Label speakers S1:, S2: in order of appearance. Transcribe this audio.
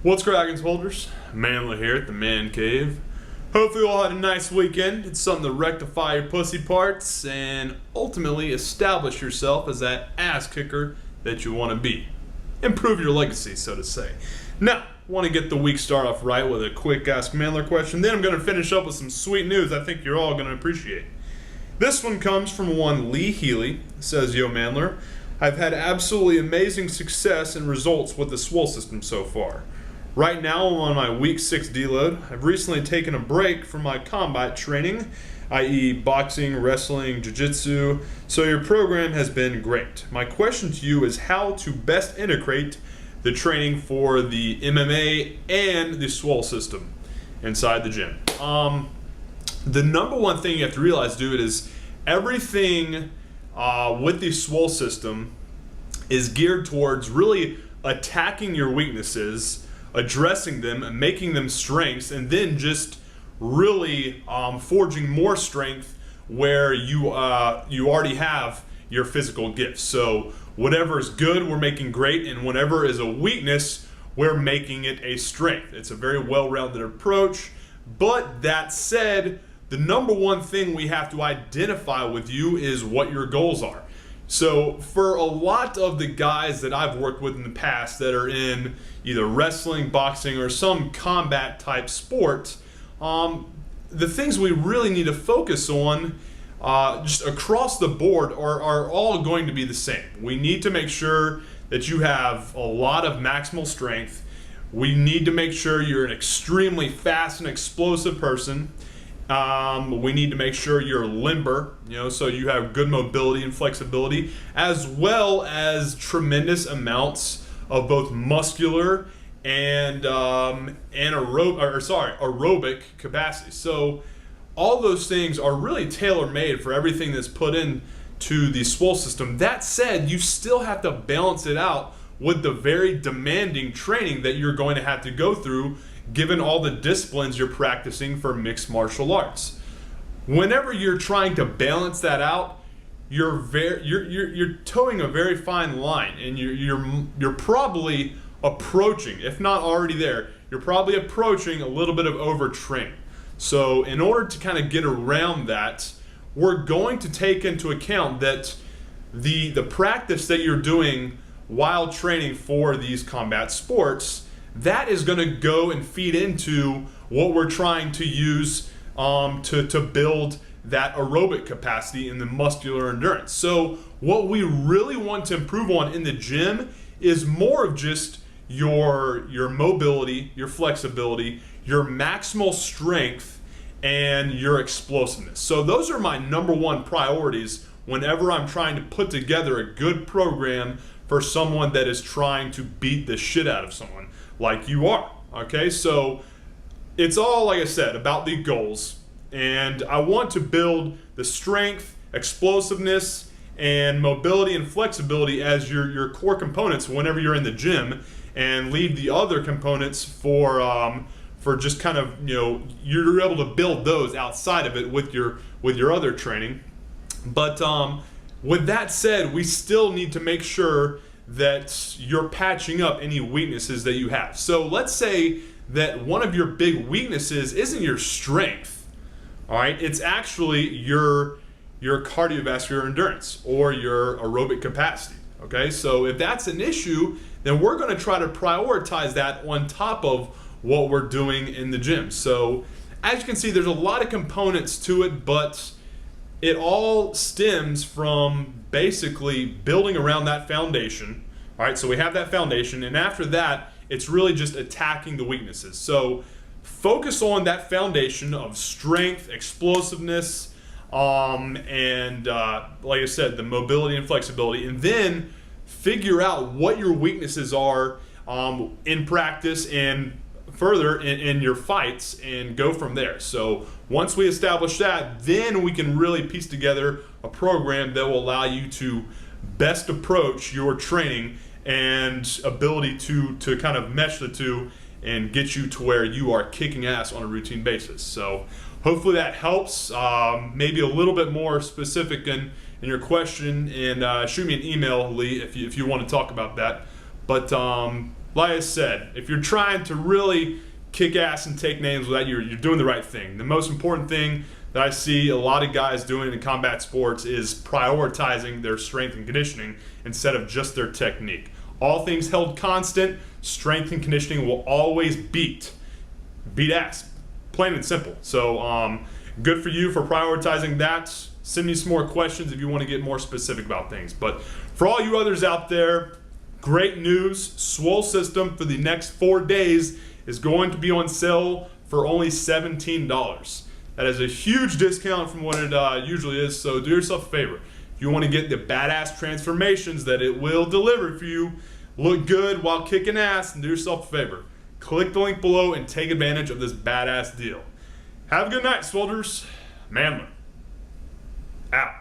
S1: What's cracking, soldiers? Manly here at the Man Cave. Hopefully you all had a nice weekend. It's something to rectify your pussy parts and ultimately establish yourself as that ass kicker that you want to be. Improve your legacy, so to say. Now, want to get the week start off right with a quick Ask Mandler question. Then I'm going to finish up with some sweet news I think you're all going to appreciate. This one comes from one Lee Healy. It says, "Yo Mandler, I've had absolutely amazing success and results with the swole system so far. Right now I'm on my week 6 deload. I've recently taken a break from my combat training, i.e. boxing, wrestling, jiu-jitsu, so your program has been great. My question to you is how to best integrate the training for the MMA and the swole system inside the gym." The number one thing you have to realize, dude, is everything with the swole system is geared towards really attacking your weaknesses, addressing them and making them strengths, and then just really forging more strength where you already have your physical gifts. So whatever is good, we're making great, and whatever is a weakness, we're making it a strength. It's a very well-rounded approach. But that said, the number one thing we have to identify with you is what your goals are. So for a lot of the guys that I've worked with in the past that are in either wrestling, boxing, or some combat type sport, the things we really need to focus on just across the board are all going to be the same. We need to make sure that you have a lot of maximal strength. We need to make sure you're an extremely fast and explosive person. We need to make sure you're limber, so you have good mobility and flexibility, as well as tremendous amounts of both muscular and aerobic capacity. So all those things are really tailor-made for everything that's put into the swole system. That said, you still have to balance it out with the very demanding training that you're going to have to go through given all the disciplines you're practicing for mixed martial arts. Whenever you're trying to balance that out, you're towing a very fine line, and you're probably approaching, if not already there, you're probably approaching a little bit of overtraining. So in order to kind of get around that, we're going to take into account that the practice that you're doing while training for these combat sports, that is going to go and feed into what we're trying to use to build that aerobic capacity and the muscular endurance. So what we really want to improve on in the gym is more of just your mobility, your flexibility, your maximal strength, and your explosiveness. So those are my number one priorities whenever I'm trying to put together a good program for someone that is trying to beat the shit out of someone like you are. Okay, so it's all, like I said, about the goals, and I want to build the strength, explosiveness, and mobility and flexibility as your core components whenever you're in the gym, and leave the other components for just kind of, you're able to build those outside of it with your other training. But with that said, we still need to make sure that you're patching up any weaknesses that you have. So let's say that one of your big weaknesses isn't your strength, all right? It's actually your cardiovascular endurance or your aerobic capacity, okay? So if that's an issue, then we're gonna try to prioritize that on top of what we're doing in the gym. So as you can see, there's a lot of components to it, but it all stems from basically building around that foundation. All right, so we have that foundation, and after that, it's really just attacking the weaknesses. So focus on that foundation of strength, explosiveness, and like I said, the mobility and flexibility, and then figure out what your weaknesses are in practice and further in your fights, and go from there. So once we establish that, then we can really piece together a program that will allow you to best approach your training and ability to kind of mesh the two and get you to where you are kicking ass on a routine basis. So hopefully that helps. Maybe a little bit more specific in your question, and shoot me an email, Lee, if you want to talk about that. But like I said, if you're trying to really kick ass and take names with that, you're doing the right thing. The most important thing that I see a lot of guys doing in combat sports is prioritizing their strength and conditioning instead of just their technique. All things held constant, strength and conditioning will always beat ass, plain and simple. So good for you for prioritizing that. Send me some more questions if you want to get more specific about things. But for all you others out there, great news. Swole System for the next 4 days is going to be on sale for only $17. That is a huge discount from what it usually is, so do yourself a favor. If you want to get the badass transformations that it will deliver for you, look good while kicking ass, and do yourself a favor. Click the link below and take advantage of this badass deal. Have a good night, soldiers. Manly. Out.